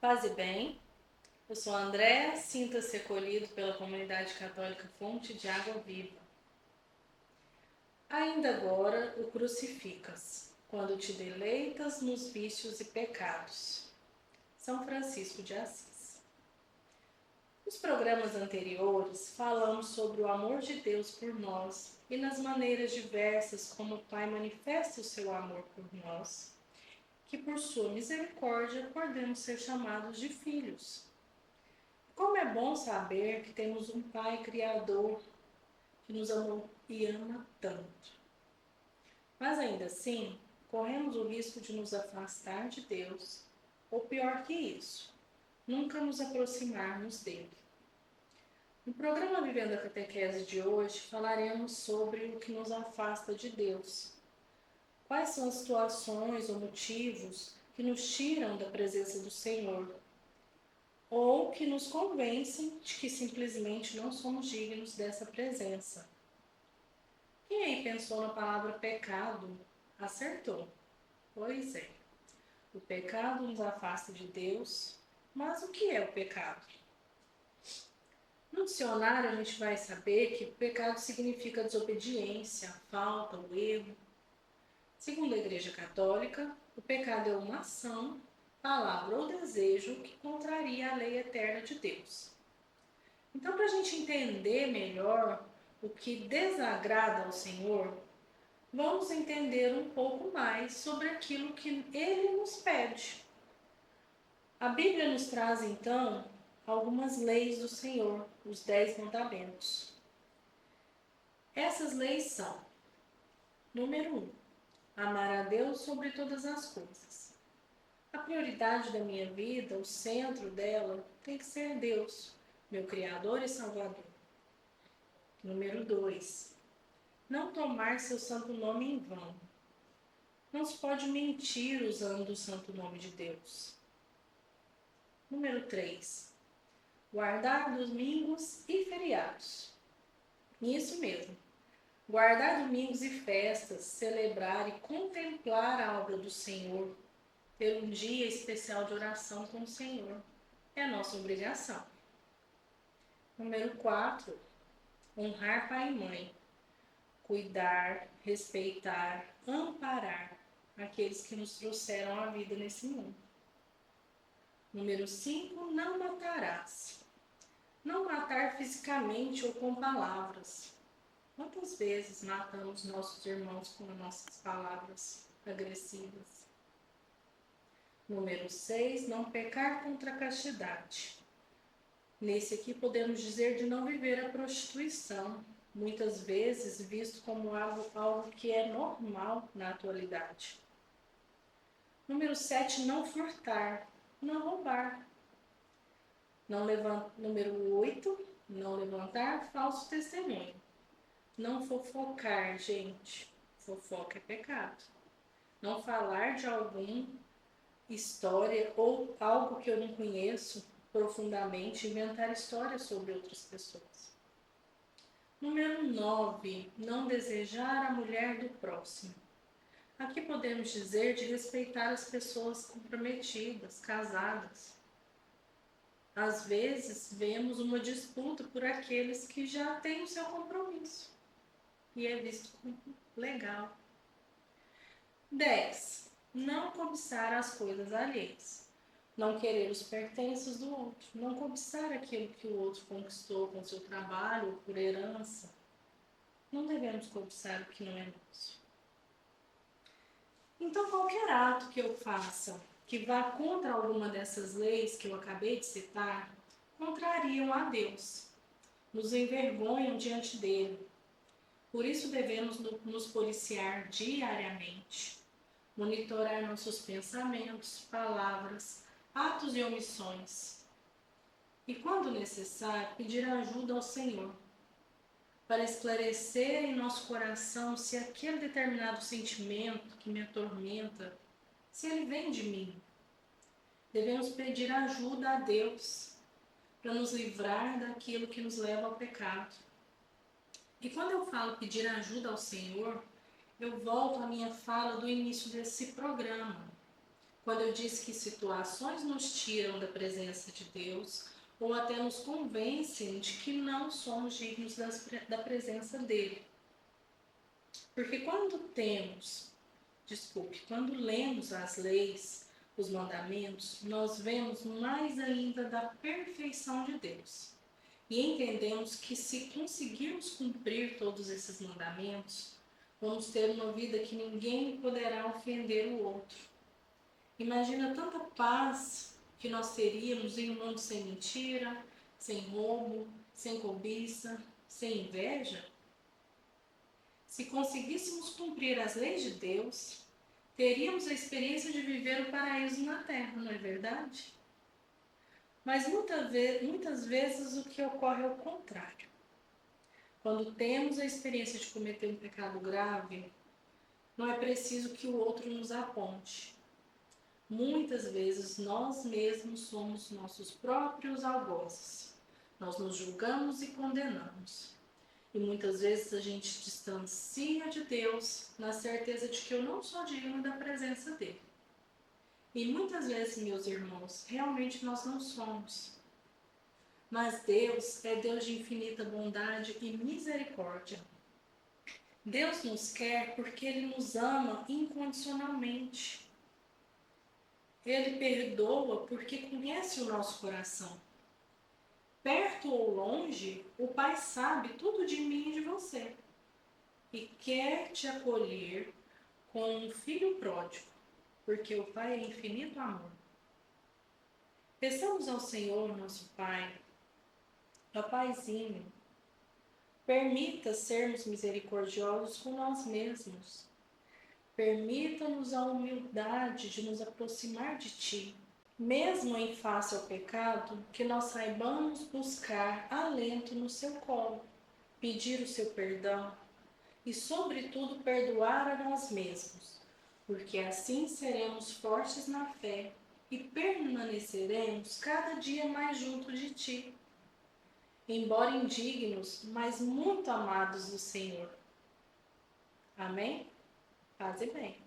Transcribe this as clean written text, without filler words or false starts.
Paz e bem, eu sou a Andréa, sinta-se acolhido pela comunidade católica Fonte de Água Viva. Ainda agora o crucificas, quando te deleitas nos vícios e pecados. São Francisco de Assis. Nos programas anteriores, falamos sobre o amor de Deus por nós e nas maneiras diversas como o Pai manifesta o seu amor por nós, que por sua misericórdia podemos ser chamados de filhos. Como é bom saber que temos um Pai Criador que nos amou e ama tanto. Mas ainda assim, corremos o risco de nos afastar de Deus, ou pior que isso, nunca nos aproximarmos dele. No programa Vivendo a Catequese de hoje, falaremos sobre o que nos afasta de Deus. Quais são as situações ou motivos que nos tiram da presença do Senhor, ou que nos convencem de que simplesmente não somos dignos dessa presença. Quem aí pensou na palavra pecado, acertou. Pois é, o pecado nos afasta de Deus, mas o que é o pecado? No dicionário a gente vai saber que pecado significa desobediência, falta, o erro. Segundo a Igreja Católica, o pecado é uma ação, palavra ou desejo que contraria a lei eterna de Deus. Então, para a gente entender melhor o que desagrada ao Senhor, vamos entender um pouco mais sobre aquilo que Ele nos pede. A Bíblia nos traz, então, algumas leis do Senhor, os 10 mandamentos. Essas leis são: número 1, amar a Deus sobre todas as coisas. A prioridade da minha vida, o centro dela, tem que ser Deus, meu Criador e Salvador. Número 2, não tomar seu santo nome em vão. Não se pode mentir usando o santo nome de Deus. Número 3, guardar domingos e feriados. Isso mesmo, guardar domingos e festas, celebrar e contemplar a obra do Senhor, ter um dia especial de oração com o Senhor, é a nossa obrigação. Número 4, honrar pai e mãe, cuidar, respeitar, amparar aqueles que nos trouxeram a vida nesse mundo. Número 5, não matarás. Não matar fisicamente ou com palavras. Quantas vezes matamos nossos irmãos com nossas palavras agressivas? Número 6, não pecar contra a castidade. Nesse aqui podemos dizer de não viver a prostituição, muitas vezes visto como algo que é normal na atualidade. Número 7, não furtar, não roubar. Número 8, não levantar falso testemunho. Não fofocar, gente. Fofoca é pecado. Não falar de alguma história ou algo que eu não conheço profundamente, inventar histórias sobre outras pessoas. Número 9, não desejar a mulher do próximo. Aqui podemos dizer de respeitar as pessoas comprometidas, casadas. Às vezes, vemos uma disputa por aqueles que já têm o seu compromisso. E é visto como legal. 10. Não cobiçar as coisas alheias. Não querer os pertences do outro. Não cobiçar aquilo que o outro conquistou com seu trabalho ou por herança. Não devemos cobiçar o que não é nosso. Então, qualquer ato que eu faça que vá contra alguma dessas leis que eu acabei de citar, contrariam a Deus, nos envergonham diante dele. Por isso devemos nos policiar diariamente, monitorar nossos pensamentos, palavras, atos e omissões. E quando necessário, pedir ajuda ao Senhor, para esclarecer em nosso coração se aquele determinado sentimento que me atormenta, se ele vem de mim. Devemos pedir ajuda a Deus para nos livrar daquilo que nos leva ao pecado. E quando eu falo pedir ajuda ao Senhor, eu volto à minha fala do início desse programa. quando eu disse que situações nos tiram da presença de Deus ou até nos convencem de que não somos dignos da presença dele. Porque quando lemos as leis, os mandamentos, nós vemos mais ainda da perfeição de Deus. E entendemos que se conseguirmos cumprir todos esses mandamentos, vamos ter uma vida que ninguém poderá ofender o outro. Imagina tanta paz que nós teríamos em um mundo sem mentira, sem roubo, sem cobiça, sem inveja. Se conseguíssemos cumprir as leis de Deus, teríamos a experiência de viver o paraíso na terra, não é verdade? Mas muitas vezes o que ocorre é o contrário. Quando temos a experiência de cometer um pecado grave, não é preciso que o outro nos aponte. Muitas vezes nós mesmos somos nossos próprios algozes. Nós nos julgamos e condenamos. E muitas vezes a gente distancia de Deus na certeza de que eu não sou digno da presença dele. E muitas vezes, meus irmãos, realmente nós não somos. Mas Deus é Deus de infinita bondade e misericórdia. Deus nos quer porque Ele nos ama incondicionalmente. Ele perdoa porque conhece o nosso coração. Perto ou longe, o Pai sabe tudo de mim e de você. E quer te acolher como um filho pródigo, porque o Pai é infinito amor. Peçamos ao Senhor, nosso Pai, ó Paizinho, permita sermos misericordiosos com nós mesmos. Permita-nos a humildade de nos aproximar de Ti. Mesmo em face ao pecado, que nós saibamos buscar alento no Seu colo, pedir o Seu perdão e, sobretudo, perdoar a nós mesmos, porque assim seremos fortes na fé e permaneceremos cada dia mais junto de Ti, embora indignos, mas muito amados do Senhor. Amém? Paz e bem.